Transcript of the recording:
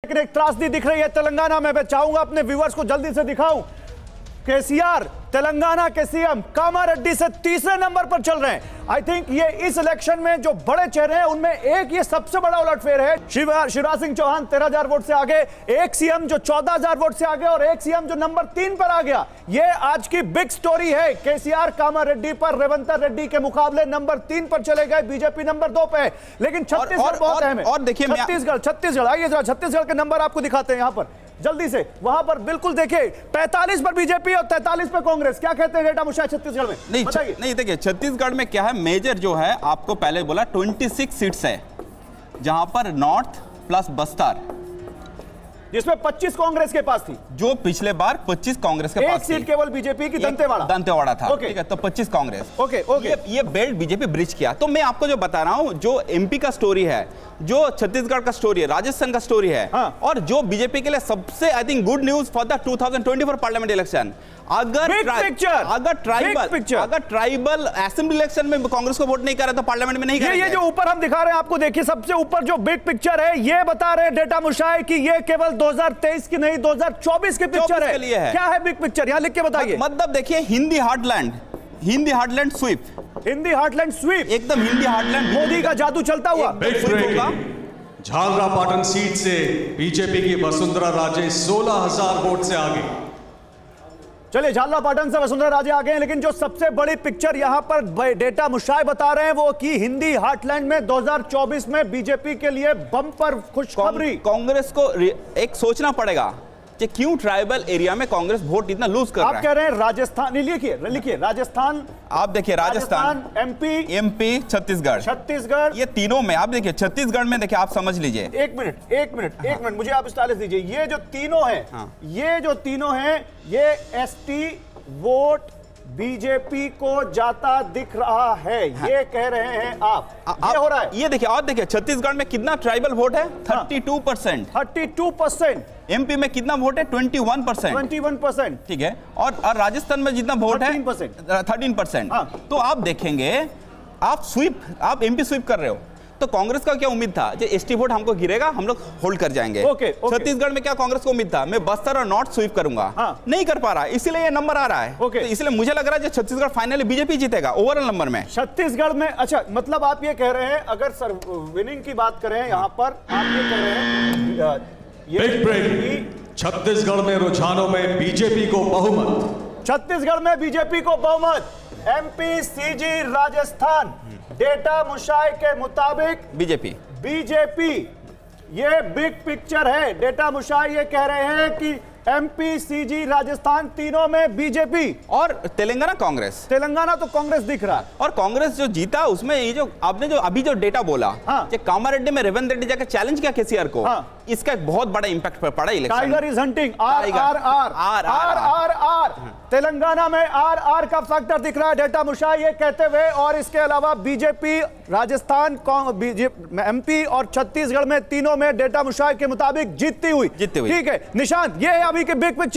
लेकिन एक त्रासदी दिख रही है तेलंगाना में। मैं चाहूंगा अपने व्यूअर्स को जल्दी से दिखाऊं। केसीआर तेलंगाना के सीएम कामारेड्डी से तीसरे नंबर पर चल रहे हैं। आई थिंक ये इस इलेक्शन में जो बड़े चेहरे हैं उनमें एक ये सबसे बड़ा उलटफेर है। शिवराज सिंह चौहान 13,000 वोट से आगे, एक सीएम जो 14,000 वोट से आगे और एक सीएम जो नंबर 3 पर आ गया। ये आज की बिग स्टोरी है। केसीआर कामारेड्डी पर रेवंत रेड्डी के मुकाबले नंबर 3 पर चले गए, बीजेपी नंबर 2 पे है। लेकिन छत्तीसगढ़ बहुत अहम है। और देखिए छत्तीसगढ़ आइए जरा, छत्तीसगढ़ के नंबर आपको दिखाते हैं यहां पर जल्दी से। वहां पर बिल्कुल देखिए 45 पर बीजेपी और 43 पर कांग्रेस। क्या कहते हैं डेटा मुशाह छत्तीसगढ़ में? नहीं देखिए छत्तीसगढ़ में क्या है, मेजर जो है आपको पहले बोला 26 सीट्स है, जहां पर नॉर्थ प्लस बस्तर, जिसमें 25 कांग्रेस के पास थी। जो पिछले बार 25 कांग्रेस के पास एक सीट केवल बीजेपी की दंतेवाड़ा था। ठीक है, तो 25 कांग्रेस। ये बेल्ट बीजेपी ब्रिज किया। तो मैं आपको जो बता रहा हूं, जो एमपी का स्टोरी है, जो छत्तीसगढ़ का स्टोरी है, राजस्थान का स्टोरी है, और जो बीजेपी के लिए सबसे I think good news for the 2024 parliament election, अगर ट्राइबल असेंबली इलेक्शन में कांग्रेस को वोट नहीं कर रहा तो पार्लियामेंट में नहीं करेंगे। ये जो ऊपर हम दिखा रहे हैं आपको, देखिए सबसे ऊपर जो बिग पिक्चर है, ये बता रहे हैं डेटा मुशाह कि ये केवल 2023 की नहीं 2024 की पिक्चर है। क्या है बिग पिक्चर, यहां लिख के बताइए। मतलब देखिए Hindi heartland sweep, Hindi heartland sweep, एकदम हिंदी हार्टलैंड, मोदी का जादू चलता हुआ। झालरापाटन सीट से बीजेपी की वसुंधरा राजे 16,000 वोट से आगे। चलिए झालरापाटन से वसुंधरा राजे आ गए हैं, लेकिन जो सबसे बड़ी पिक्चर यहां पर डेटा मुशाह बता रहे हैं वो कि हिंदी हार्टलैंड में 2024 में बीजेपी के लिए बम्पर खुशखबरी। कांग्रेस को एक सोचना पड़ेगा कि क्यों ट्राइबल एरिया में कांग्रेस वोट इतना लूज कर रहा है। आप कह रहे हैं राजस्थान, लिखिए राजस्थान, आप देखिए राजस्थान, एमपी छत्तीसगढ़, ये तीनों में आप देखिए। छत्तीसगढ़ में देखिए, आप समझ लीजिए। एक मिनट मुझे आप स्टाइलिश दीजिए। ये जो तीनों हैं, ये एसटी वोट बीजेपी को जाता दिख रहा है। ये कह रहे हैं आप, ये हो रहा है। ये देखिए, और देखिए छत्तीसगढ़ में कितना ट्राइबल वोट है, 32%। एमपी में कितना वोट है, 21%। ठीक है, और राजस्थान में जितना वोट है 13%। तो आप देखेंगे, आप एमपी स्वीप कर रहे हो, तो कांग्रेस का क्या उम्मीद था जो एसटी वोट हमको गिरेगा, हम लोग होल्ड कर जाएंगे। छत्तीसगढ़ में क्या कांग्रेस को उम्मीद था, मैं बस्तर और नॉर्थ स्वीप करूंगा, नहीं कर पा रहा, इसीलिए ये नंबर आ रहा है। तो इसलिए मुझे लग रहा है छत्तीसगढ़ फाइनली बीजेपी जीतेगा ओवरऑल नंबर में। छत्तीसगढ़ में अच्छा, मतलब आप ये कह रहे हैं, अगर सर विनिंग की बात करें यहां पर, आप ये कह रहे हैं छत्तीसगढ़ में रुझानों में बीजेपी को बहुमत। छत्तीसगढ़ में बीजेपी को बहुमत। एमपी, सीजी, राजस्थान, डेटा मुशाह के मुताबिक बीजेपी, ये बिग पिक्चर है। डेटा मुशाह ये कह रहे हैं कि एमपी, सीजी, राजस्थान तीनों में बीजेपी, और तेलंगाना तो कांग्रेस दिख रहा है। और कांग्रेस जो जीता उसमें ये जो आपने जो अभी जो डेटा बोला, कामारेड्डी में रेवंत रेड्डी जाकर चैलेंज किया केसीआर को, इसका एक बहुत बड़ा इंपैक्ट पड़ा election. Tiger is hunting, R. Telangana में आर का फैक्टर दिख रहा है डेटा मुशाह ये कहते हुए। और इसके अलावा बीजेपी, राजस्थान, एमपी और छत्तीसगढ़ में तीनों में डेटा मुशाह के मुताबिक जीतती हुई। ठीक है निशांत, ये है अभी के बिग पिक्चर।